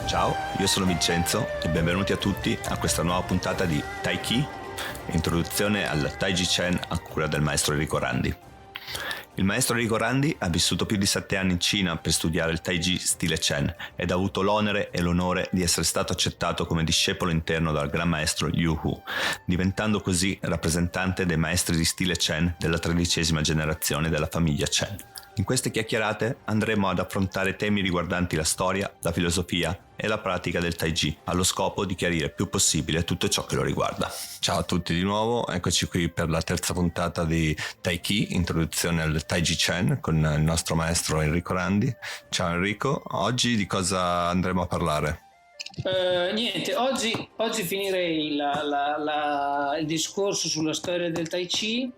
Ciao, io sono Vincenzo e benvenuti a tutti a questa nuova puntata di Tai Chi, introduzione al Tai Chi Chuan a cura del maestro Enrico Randi. Il maestro Enrico Randi ha vissuto più di 7 anni in Cina per studiare il Tai Chi stile Chen ed ha avuto l'onere e l'onore di essere stato accettato come discepolo interno dal gran maestro Yu Hu, diventando così rappresentante dei maestri di stile Chen della 13ª generazione della famiglia Chen. In queste chiacchierate andremo ad affrontare temi riguardanti la storia, la filosofia e la pratica del Tai Chi, allo scopo di chiarire il più possibile tutto ciò che lo riguarda. Ciao a tutti di nuovo, eccoci qui per la terza puntata di Tai Chi, introduzione al Tai Chi Chuan con il nostro maestro Enrico Randi. Ciao Enrico, oggi di cosa andremo a parlare? Niente, oggi finirei il discorso sulla storia del Tai Chi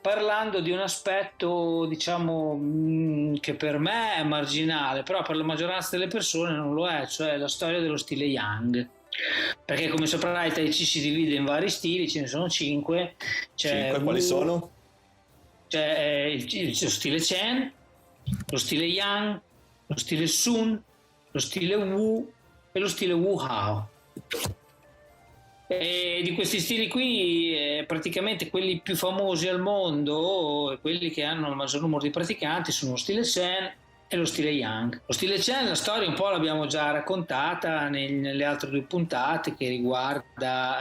parlando di un aspetto, diciamo, che per me è marginale, però per la maggioranza delle persone non lo è, cioè la storia dello stile Yang. Perché come saprai il Tai Chi si divide in vari stili, ce ne sono 5. Quali sono? C'è lo stile Chen, lo stile Yang, lo stile Sun, lo stile Wu e lo stile Wu Hao. E di questi stili qui, praticamente quelli più famosi al mondo e quelli che hanno il maggior numero di praticanti sono lo stile Chen e lo stile Yang. Lo stile Chen, la storia un po' l'abbiamo già raccontata nelle altre 2 puntate, che riguarda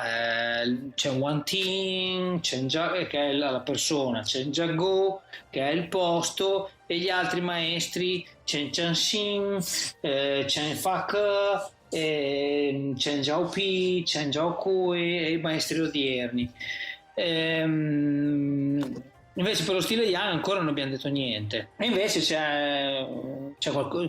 Chen Wanting, che è la persona, Chen Jiago, che è il posto, e gli altri maestri Chen Changxin, Chen Fake, Chen Zhaopi, Chen Zhaokui e i maestri odierni. Invece per lo stile Yang ancora non abbiamo detto niente, e invece c'è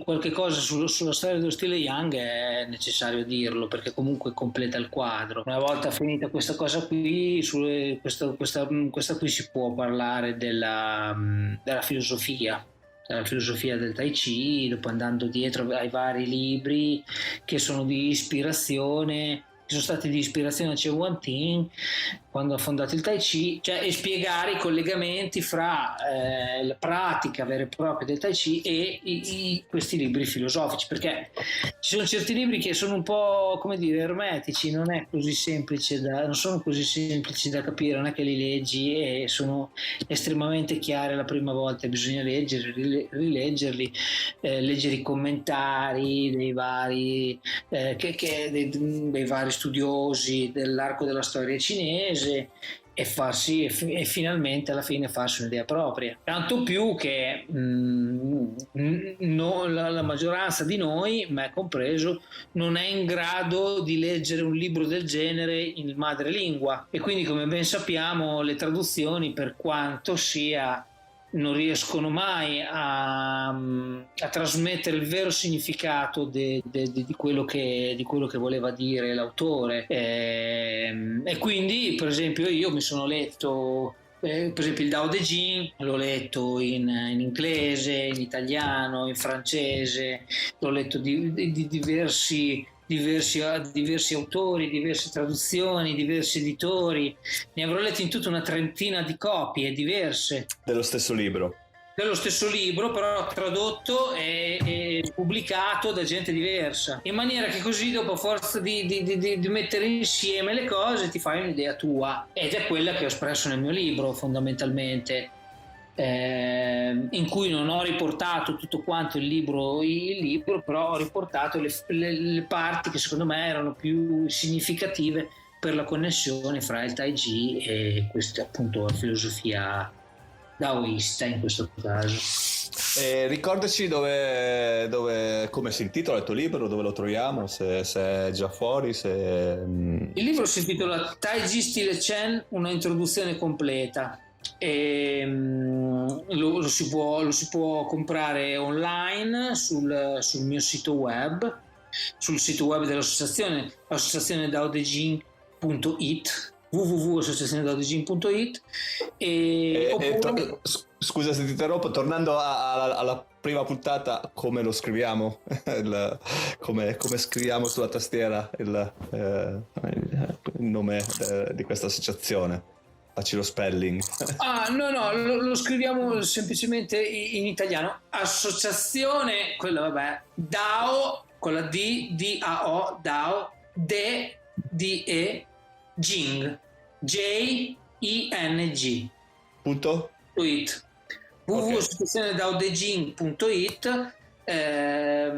qualche cosa sulla storia dello stile Yang, è necessario dirlo perché comunque completa il quadro. Una volta finita questa cosa qui, questa qui si può parlare della filosofia del Tai Chi, dopo andando dietro ai vari libri che sono di ispirazione, che sono stati di ispirazione a Chen Wanting quando ha fondato il Tai Chi, cioè, e spiegare i collegamenti fra la pratica vera e propria del Tai Chi e questi libri filosofici, perché ci sono certi libri che sono un po', come dire, ermetici, non sono così semplici da capire, non è che li leggi e sono estremamente chiari la prima volta, bisogna leggerli, rileggerli, leggere i commentari dei vari dei vari studiosi dell'arco della storia cinese, e finalmente alla fine farsi un'idea propria, tanto più che la maggioranza di noi, me compreso, non è in grado di leggere un libro del genere in madrelingua, e quindi, come ben sappiamo, le traduzioni, per quanto sia, non riescono mai a trasmettere il vero significato di quello che voleva dire l'autore, e quindi, per esempio, io mi sono letto per esempio il Dao De Jing, l'ho letto in inglese, in italiano, in francese, l'ho letto di diversi autori, diverse traduzioni, diversi editori, ne avrò letto in tutta una trentina di copie diverse Dello stesso libro, però tradotto e pubblicato da gente diversa, in maniera che così, dopo, a forza di mettere insieme le cose, ti fai un'idea tua, ed è quella che ho espresso nel mio libro, fondamentalmente, in cui non ho riportato tutto quanto il libro, però ho riportato le parti che secondo me erano più significative per la connessione fra il Tai Chi e questa, appunto, la filosofia daoista in questo caso. Ricordaci come si intitola il tuo libro, dove lo troviamo, se è già fuori, Il libro si intitola Tai Chi stile Chen, una introduzione completa, e lo si può comprare online sul mio sito web, sul sito web dell'associazione, associazionedaodejing.it, www.associazionedaodejing.it. Scusa se ti interrompo, tornando alla prima puntata, come lo scriviamo? Come scriviamo sulla tastiera il nome di questa associazione? Facci lo spelling. No, lo scriviamo semplicemente in italiano. Associazione, quella, vabbè, Dao con la D, D-A-O, Dao, D-E, Jing, J-I-N-G. Punto? .it. www.associazionedaodejing.it è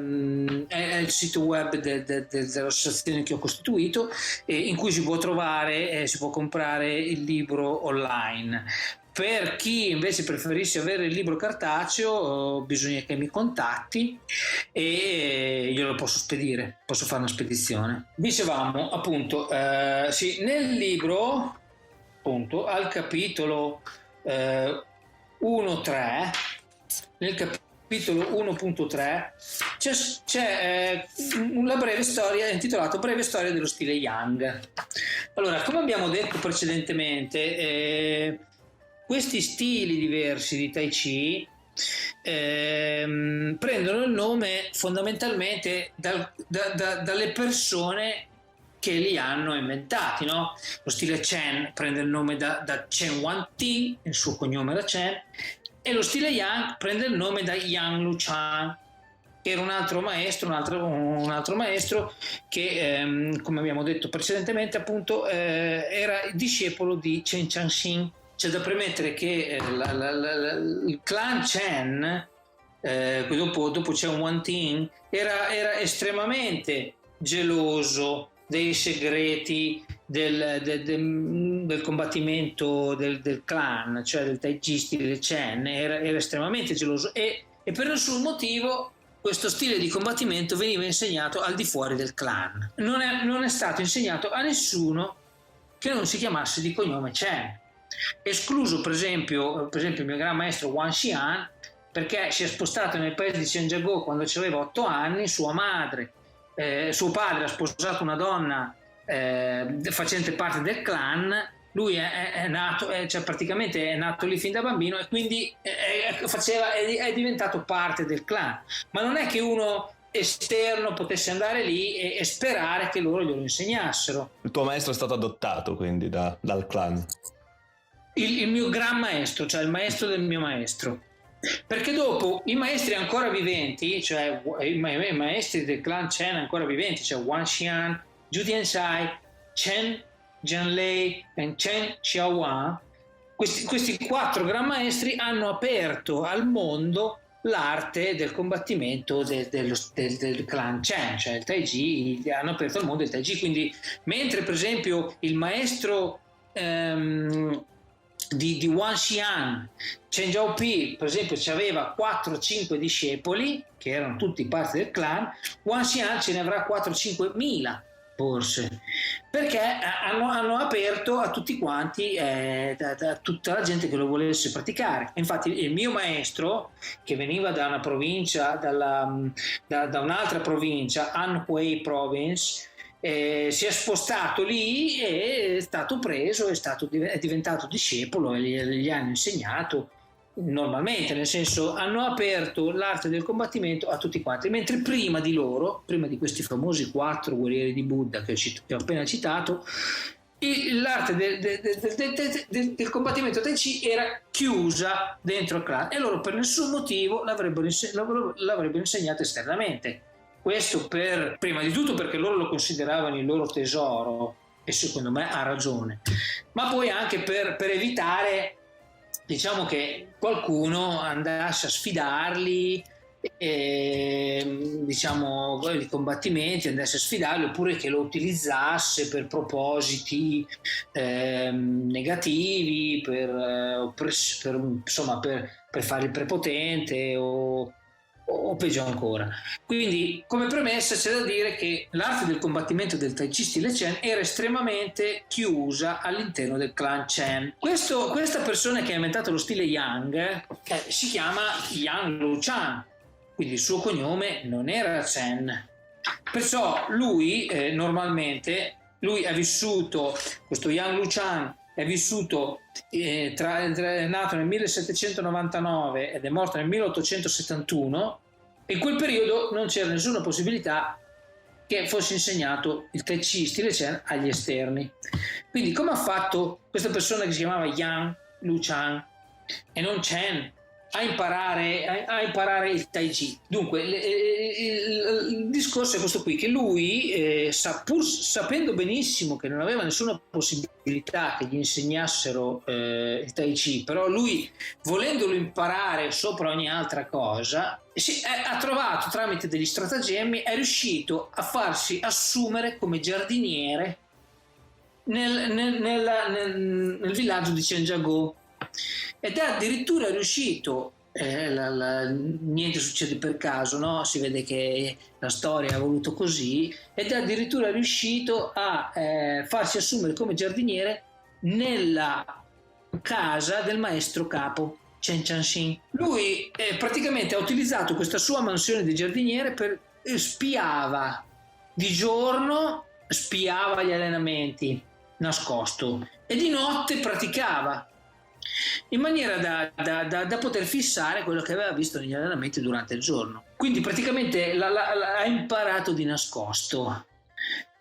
il sito web dell'associazione che ho costituito, in cui si può trovare, si può comprare il libro online. Per chi invece preferisce avere il libro cartaceo, bisogna che mi contatti e io lo posso spedire, posso fare una spedizione. Dicevamo appunto, sì, nel libro appunto al capitolo 1.3, nel capitolo 1.3 c'è una breve storia intitolata Breve storia dello stile Yang. Allora, come abbiamo detto precedentemente, questi stili diversi di Tai Chi prendono il nome fondamentalmente dalle persone che li hanno inventati, no? Lo stile Chen prende il nome da Chen Wanting, il suo cognome era Chen, e lo stile Yang prende il nome da Yang Luchan, che era un altro maestro che, come abbiamo detto precedentemente, appunto era discepolo di Chen Changxing. C'è da premettere che il clan Chen, dopo Chen Wanting, era estremamente geloso dei segreti del combattimento del clan, cioè del Tai Chi stile Chen. Era estremamente geloso e per nessun motivo questo stile di combattimento veniva insegnato al di fuori del clan. Non è stato insegnato a nessuno che non si chiamasse di cognome Chen, escluso per esempio il mio gran maestro Wang Xian, perché si è spostato nel paese di Xianjiagou quando aveva 8 anni. Suo padre ha sposato una donna facente parte del clan. Lui è nato, cioè praticamente è nato lì fin da bambino, e quindi è diventato parte del clan. Ma non è che uno esterno potesse andare lì e sperare che loro glielo insegnassero. Il tuo maestro è stato adottato quindi dal clan? Il mio gran maestro, cioè il maestro del mio maestro, perché dopo i maestri ancora viventi, cioè i maestri del clan Chen ancora viventi, cioè Wang Xian, Zhu Tianxai, Chen Jianlei e Chen Xiaowan, questi 4 gran maestri hanno aperto al mondo l'arte del combattimento del clan Chen, cioè il Tai Chi. Hanno aperto al mondo il Tai Chi. Quindi mentre per esempio il maestro di Wang Xian, Chen Zhaopi, per esempio, aveva 4-5 discepoli che erano tutti parte del clan, Wang Xian ce ne avrà 4-5 mila forse, perché hanno aperto a tutti quanti, a tutta la gente che lo volesse praticare. Infatti il mio maestro, che veniva da una provincia, da un'altra provincia, Anhui Province, si è spostato lì e è stato preso, è diventato discepolo, e gli hanno insegnato normalmente, nel senso, hanno aperto l'arte del combattimento a tutti quanti, mentre prima di questi famosi 4 guerrieri di Buddha che ho appena citato, l'arte del combattimento Tai Chi era chiusa dentro il clan, e loro per nessun motivo l'avrebbero insegnato esternamente. Questo prima di tutto perché loro lo consideravano il loro tesoro, e secondo me ha ragione, ma poi anche per evitare, diciamo, che qualcuno andasse a sfidarli, diciamo, i combattimenti, andasse a sfidarli, oppure che lo utilizzasse per propositi negativi, per fare il prepotente o peggio ancora. Quindi, come premessa, c'è da dire che l'arte del combattimento del Tai Chi stile Chen era estremamente chiusa all'interno del clan Chen. Questa persona che ha inventato lo stile Yang si chiama Yang Luchan, quindi il suo cognome non era Chen. Perciò lui normalmente ha vissuto, questo Yang Luchan è vissuto è nato nel 1799 ed è morto nel 1871. In quel periodo non c'era nessuna possibilità che fosse insegnato il Tai Chi stile Chen agli esterni. Quindi come ha fatto questa persona che si chiamava Yang Luchan e non Chen, a imparare il Tai Chi. Dunque, il discorso è questo qui, che lui, pur sapendo benissimo che non aveva nessuna possibilità che gli insegnassero il Tai Chi, però lui, volendolo imparare sopra ogni altra cosa, ha trovato, tramite degli stratagemmi, è riuscito a farsi assumere come giardiniere nel villaggio di Cengiagò, ed è addirittura riuscito, niente succede per caso, no? Si vede che la storia ha voluto così, ed è addirittura riuscito a farsi assumere come giardiniere nella casa del maestro capo Chen Chang-Shin. Lui praticamente ha utilizzato questa sua mansione di giardiniere per spiava di giorno, spiava gli allenamenti nascosto, e di notte praticava, in maniera da poter fissare quello che aveva visto negli allenamenti durante il giorno. Quindi praticamente ha imparato di nascosto.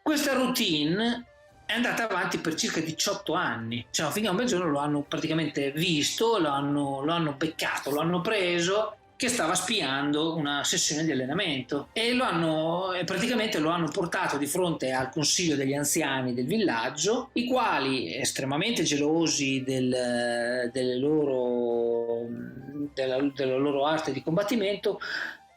Questa routine è andata avanti per circa 18 anni, cioè finché un bel giorno lo hanno praticamente visto, lo hanno beccato, lo hanno preso che stava spiando una sessione di allenamento, e praticamente lo hanno portato di fronte al consiglio degli anziani del villaggio, i quali, estremamente gelosi della loro arte di combattimento,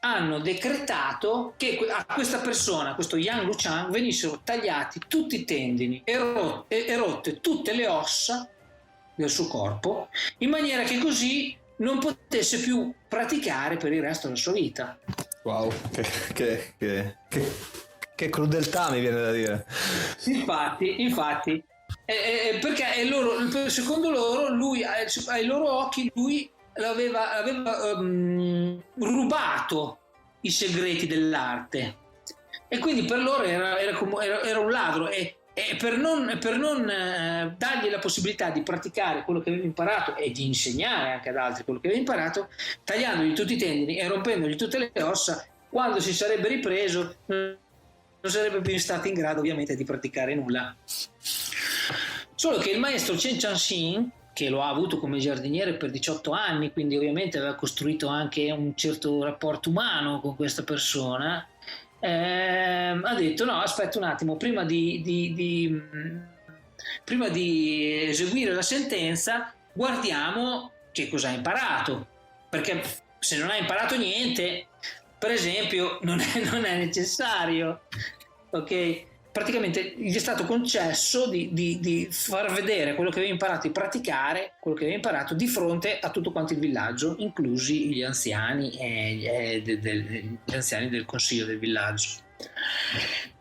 hanno decretato che a questa persona, a questo Yang Luchang, venissero tagliati tutti i tendini e rotte tutte le ossa del suo corpo, in maniera che così non potesse più praticare per il resto della sua vita. Wow, che crudeltà, mi viene da dire. Infatti, perché secondo loro, lui, ai loro occhi, lui aveva rubato i segreti dell'arte, e quindi per loro era un ladro, e per non dargli la possibilità di praticare quello che aveva imparato e di insegnare anche ad altri quello che aveva imparato, tagliandogli tutti i tendini e rompendogli tutte le ossa, quando si sarebbe ripreso non sarebbe più stato in grado ovviamente di praticare nulla. Solo che il maestro Chen Chang-Shin, che lo ha avuto come giardiniere per 18 anni, quindi ovviamente aveva costruito anche un certo rapporto umano con questa persona, ha detto: no, aspetta un attimo, prima di eseguire la sentenza guardiamo che cosa ha imparato, perché se non ha imparato niente, per esempio, non è necessario, ok? Praticamente gli è stato concesso di far vedere quello che aveva imparato, di praticare quello che aveva imparato di fronte a tutto quanto il villaggio, inclusi gli anziani gli anziani del consiglio del villaggio.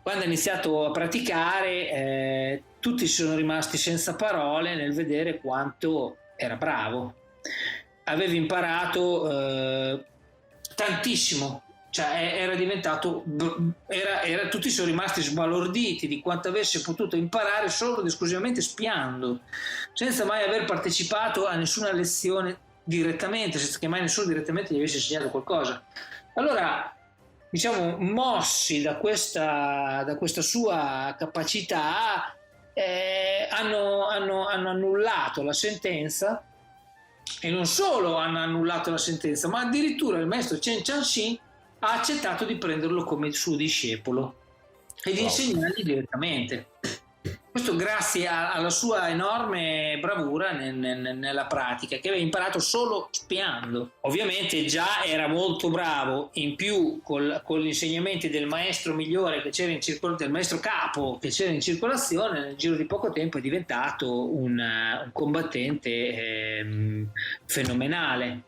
Quando ha iniziato a praticare, tutti sono rimasti senza parole nel vedere quanto era bravo. Aveva imparato tantissimo. Cioè era diventato, tutti sono rimasti sbalorditi di quanto avesse potuto imparare solo ed esclusivamente spiando, senza mai aver partecipato a nessuna lezione direttamente, senza che mai nessuno direttamente gli avesse insegnato qualcosa. Allora, diciamo, mossi da questa sua capacità, hanno annullato la sentenza, e non solo hanno annullato la sentenza, ma addirittura il maestro Chen Chang-Shin ha accettato di prenderlo come suo discepolo e di insegnargli direttamente. Questo grazie alla sua enorme bravura nella pratica, che aveva imparato solo spiando. Ovviamente già era molto bravo, in più con gli insegnamenti del maestro migliore che c'era del maestro capo che c'era in circolazione, nel giro di poco tempo è diventato un combattente fenomenale,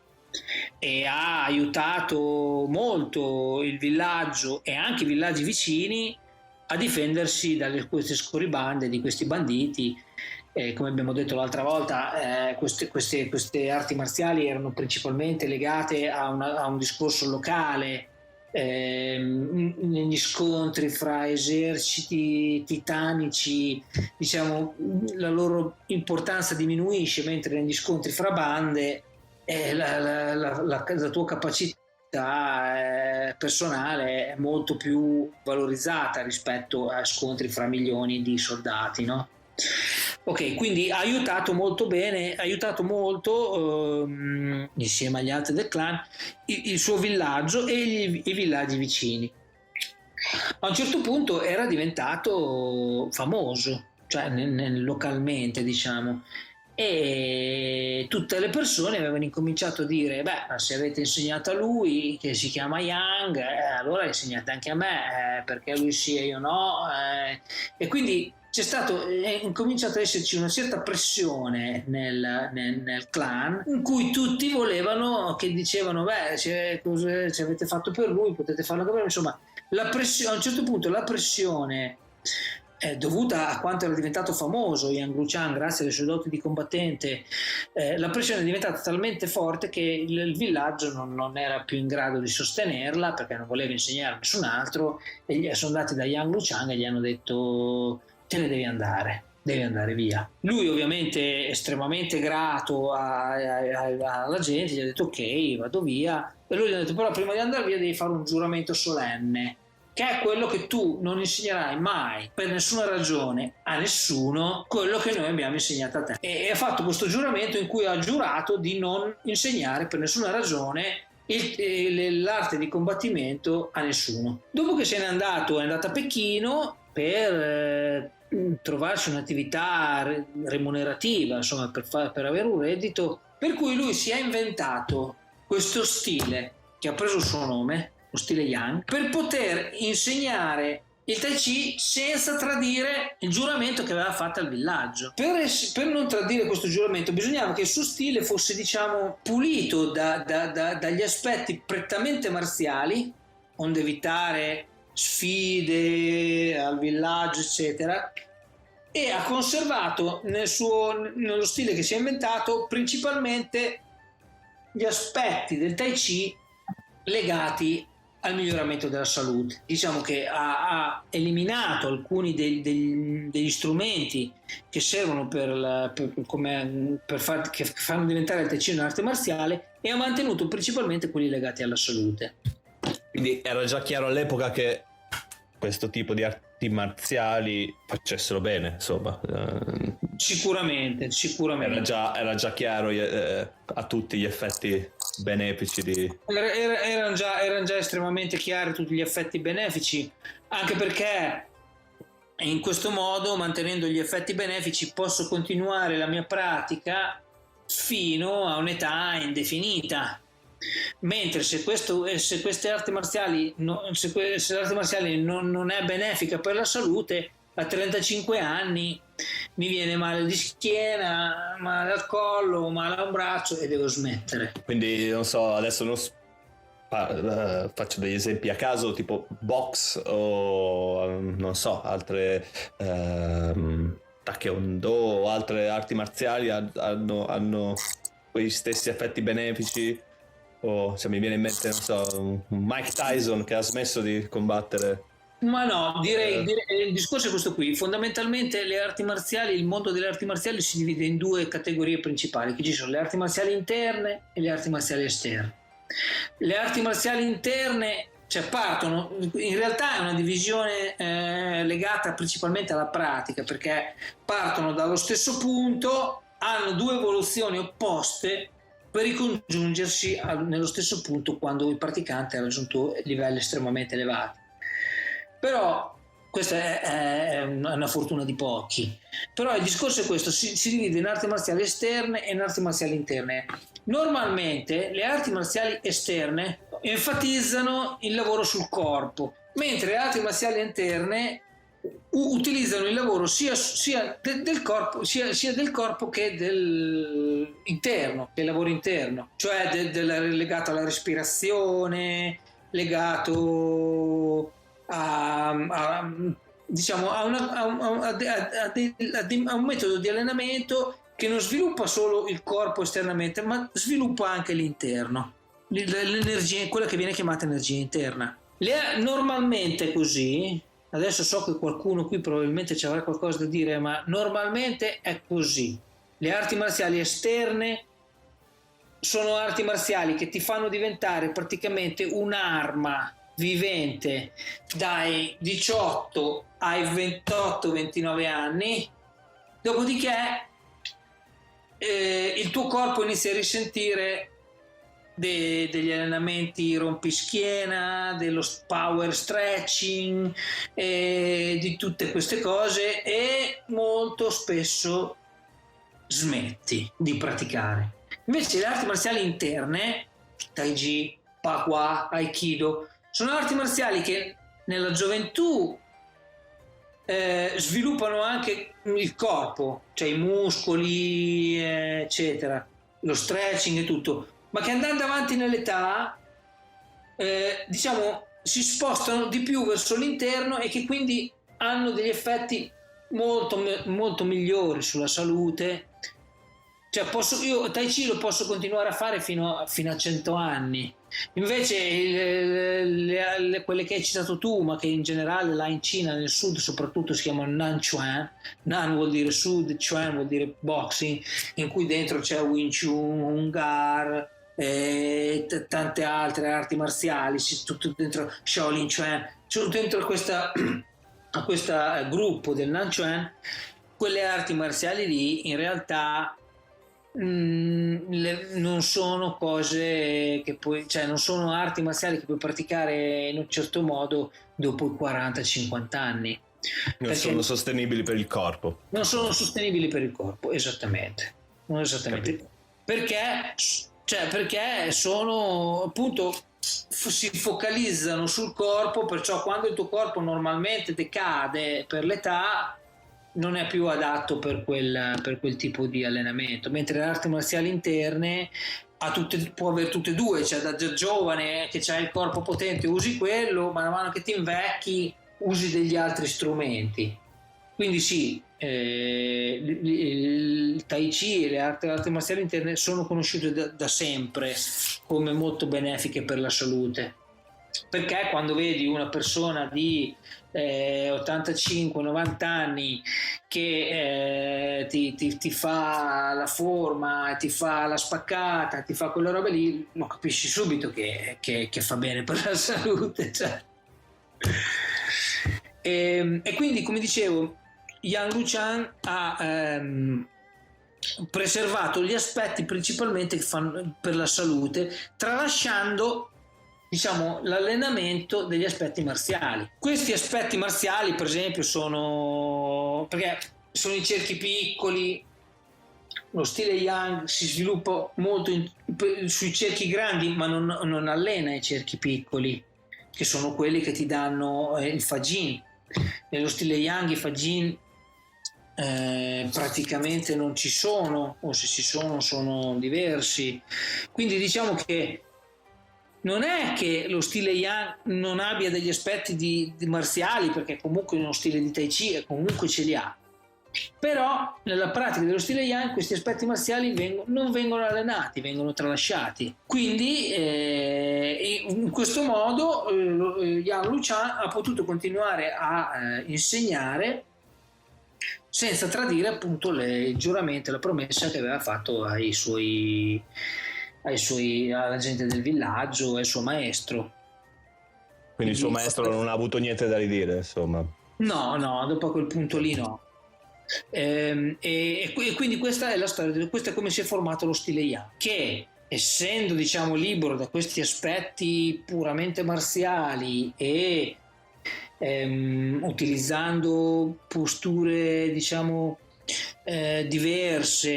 e ha aiutato molto il villaggio e anche i villaggi vicini a difendersi dalle queste scorribande di questi banditi. Come abbiamo detto l'altra volta, queste arti marziali erano principalmente legate a un discorso locale, negli scontri fra eserciti titanici, diciamo, la loro importanza diminuisce, mentre negli scontri fra bande la tua capacità personale è molto più valorizzata rispetto a scontri fra milioni di soldati, no? Ok, quindi ha aiutato molto bene, ha aiutato molto insieme agli altri del clan il suo villaggio e i villaggi vicini. A un certo punto era diventato famoso, cioè localmente, diciamo, e tutte le persone avevano incominciato a dire: beh, ma se avete insegnato a lui che si chiama Yang, allora insegnate anche a me, perché lui sì e io no. E quindi è incominciato ad esserci una certa pressione nel clan, in cui tutti volevano, che dicevano: beh, se avete fatto per lui potete farlo anche per lui. Insomma, a un certo punto la pressione dovuta a quanto era diventato famoso Yang Luchan grazie alle sue doti di combattente, la pressione è diventata talmente forte che il villaggio non era più in grado di sostenerla, perché non voleva insegnare a nessun altro, e sono andati da Yang Luchan e gli hanno detto: te ne devi andare via. Lui ovviamente estremamente grato alla gente, gli ha detto: ok, vado via. E lui gli ha detto: però prima di andare via devi fare un giuramento solenne, che è quello che tu non insegnerai mai per nessuna ragione a nessuno quello che noi abbiamo insegnato a te. E ha fatto questo giuramento in cui ha giurato di non insegnare per nessuna ragione l'arte di combattimento a nessuno. Dopo che se n'è andato, è andato a Pechino per trovarsi un'attività remunerativa, insomma, per avere un reddito, per cui lui si è inventato questo stile che ha preso il suo nome, lo stile Yang, per poter insegnare il Tai Chi senza tradire il giuramento che aveva fatto al villaggio. Per non tradire questo giuramento bisognava che il suo stile fosse, diciamo, pulito dagli aspetti prettamente marziali, onde evitare sfide al villaggio, eccetera, e ha conservato nello stile che si è inventato principalmente gli aspetti del Tai Chi legati al miglioramento della salute. Diciamo che ha eliminato alcuni degli strumenti che servono che fanno diventare il Tai Chi un'arte marziale, e ha mantenuto principalmente quelli legati alla salute. Quindi era già chiaro all'epoca che questo tipo di arti marziali facessero bene, insomma. Sicuramente. Era già chiaro a tutti gli effetti benefici di... Erano già estremamente chiari tutti gli effetti benefici, anche perché in questo modo, mantenendo gli effetti benefici, posso continuare la mia pratica fino a un'età indefinita. Mentre se queste arti marziali se l'arte marziale non è benefica per la salute, a 35 anni mi viene male di schiena, male al collo, male a un braccio e devo smettere. Quindi non so, adesso faccio degli esempi a caso, tipo box o non so, altre taekwondo o altre arti marziali hanno quei stessi effetti benefici. O se mi viene in mente, non so, Mike Tyson che ha smesso di combattere. Ma no, direi il discorso è questo qui. Fondamentalmente le arti marziali, il mondo delle arti marziali si divide in due categorie principali, che ci sono le arti marziali interne e le arti marziali esterne. Le arti marziali interne, cioè, partono, in realtà è una divisione legata principalmente alla pratica, perché partono dallo stesso punto, hanno due evoluzioni opposte per ricongiungersi nello stesso punto quando il praticante ha raggiunto livelli estremamente elevati. Però questa è una fortuna di pochi. Però il discorso è questo: si divide in arti marziali esterne e in arti marziali interne. Normalmente le arti marziali esterne enfatizzano il lavoro sul corpo, mentre le arti marziali interne utilizzano il lavoro sia del corpo che dell'interno, del lavoro interno, cioè legato alla respirazione, legato a un metodo di allenamento che non sviluppa solo il corpo esternamente, ma sviluppa anche l'interno, l'energia, quella che viene chiamata energia interna. Normalmente così. Adesso so che qualcuno qui probabilmente ci avrà qualcosa da dire, ma normalmente è così. Le arti marziali esterne sono arti marziali che ti fanno diventare praticamente un'arma vivente dai 18 ai 28-29 anni, Dopodiché il tuo corpo inizia a risentire degli allenamenti rompischiena, dello power stretching, di tutte queste cose, e molto spesso smetti di praticare. Invece le arti marziali interne, Tai Chi, Pahua, Aikido, sono arti marziali che nella gioventù sviluppano anche il corpo, cioè i muscoli, eccetera, lo stretching e tutto, ma che andando avanti nell'età diciamo si spostano di più verso l'interno e che quindi hanno degli effetti molto, molto migliori sulla salute. Cioè io Tai Chi lo posso continuare a fare fino a 100 anni. Invece quelle che hai citato tu, ma che in generale là in Cina, nel sud soprattutto, si chiamano Nan Chuan. Nan vuol dire sud, Chuan vuol dire boxing, in cui dentro c'è Wing Chun, Hungar, tante altre arti marziali, tutto dentro Shaolin Chuan, dentro a questo gruppo del Nan Chuan. Quelle arti marziali lì in realtà non sono cose che puoi, cioè non sono arti marziali che puoi praticare in un certo modo dopo i 40-50 anni. Non sono sostenibili per il corpo. Non sono sostenibili per il corpo, esattamente. Non esattamente. Perché sono appunto si focalizzano sul corpo, perciò quando il tuo corpo normalmente decade per l'età non è più adatto per quel tipo di allenamento, mentre le arti marziali interne può avere tutte e due, cioè da giovane che c'hai il corpo potente usi quello, man mano che ti invecchi usi degli altri strumenti. Quindi sì, il Tai Chi e le arti marziali interne sono conosciute da sempre come molto benefiche per la salute, perché quando vedi una persona di 85-90 anni che ti fa la forma, ti fa la spaccata, ti fa quella roba lì, lo capisci subito che fa bene per la salute, cioè. E quindi, come dicevo, Yang Luchan ha preservato gli aspetti principalmente che fanno per la salute, tralasciando, diciamo, l'allenamento degli aspetti marziali. Questi aspetti marziali, per esempio, sono i cerchi piccoli. Lo stile Yang si sviluppa molto sui cerchi grandi, ma non allena i cerchi piccoli, che sono quelli che ti danno il Fajin. Nello stile Yang i Fajin praticamente non ci sono, o se ci sono diversi. Quindi diciamo che non è che lo stile Yang non abbia degli aspetti di marziali, perché comunque uno stile di Tai Chi comunque ce li ha, però nella pratica dello stile Yang questi aspetti marziali non vengono allenati, vengono tralasciati. Quindi in questo modo Yang Luchan ha potuto continuare a insegnare senza tradire appunto il giuramento e la promessa che aveva fatto alla gente del villaggio e al suo maestro. Quindi il suo maestro non ha avuto niente da ridire, insomma. No, dopo a quel punto lì no. E quindi questa è la storia, questo è come si è formato lo stile Yang, che essendo, diciamo, libero da questi aspetti puramente marziali e utilizzando posture, diciamo, diverse,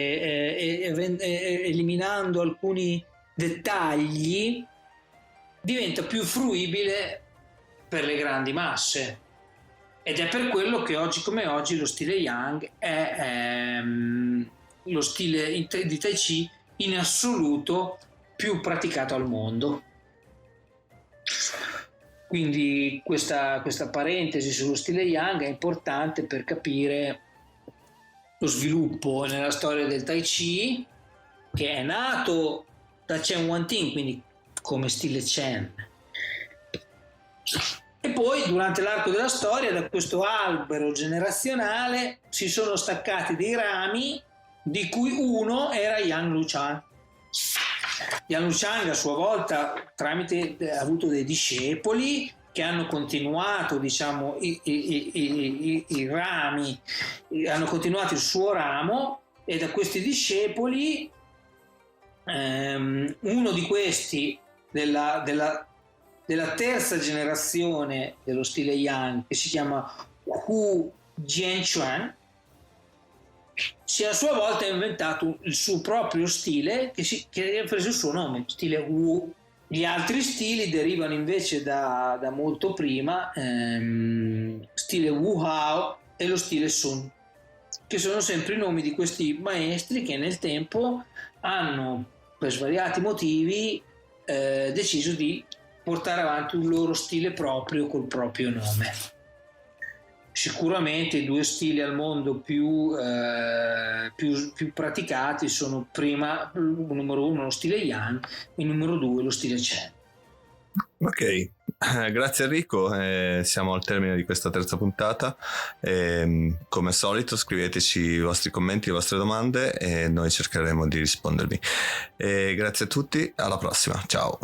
eliminando alcuni dettagli, diventa più fruibile per le grandi masse, ed è per quello che oggi come oggi lo stile Yang è lo stile di Tai Chi in assoluto più praticato al mondo. Quindi questa parentesi sullo stile Yang è importante per capire lo sviluppo nella storia del Tai Chi, che è nato da Chen Wanting, quindi come stile Chen, e poi durante l'arco della storia da questo albero generazionale si sono staccati dei rami, di cui uno era Yang Luchan. Yang Luchan a sua volta ha avuto dei discepoli che hanno continuato, diciamo, i rami, hanno continuato il suo ramo, e da questi discepoli uno di questi della terza generazione dello stile Yang, che si chiama Hu Jianquan, si a sua volta ha inventato il suo proprio stile che ha preso il suo nome, stile Wu. Gli altri stili derivano invece da molto prima, stile Wu Hao e lo stile Sun, che sono sempre i nomi di questi maestri che nel tempo hanno, per svariati motivi, deciso di portare avanti un loro stile proprio col proprio nome. Sicuramente i due stili al mondo più praticati sono prima il numero 1 lo stile Yang e il numero 2 lo stile Chen. Ok, grazie Enrico, siamo al termine di questa terza puntata. Come al solito scriveteci i vostri commenti, le vostre domande e noi cercheremo di rispondervi. Grazie a tutti, alla prossima, ciao.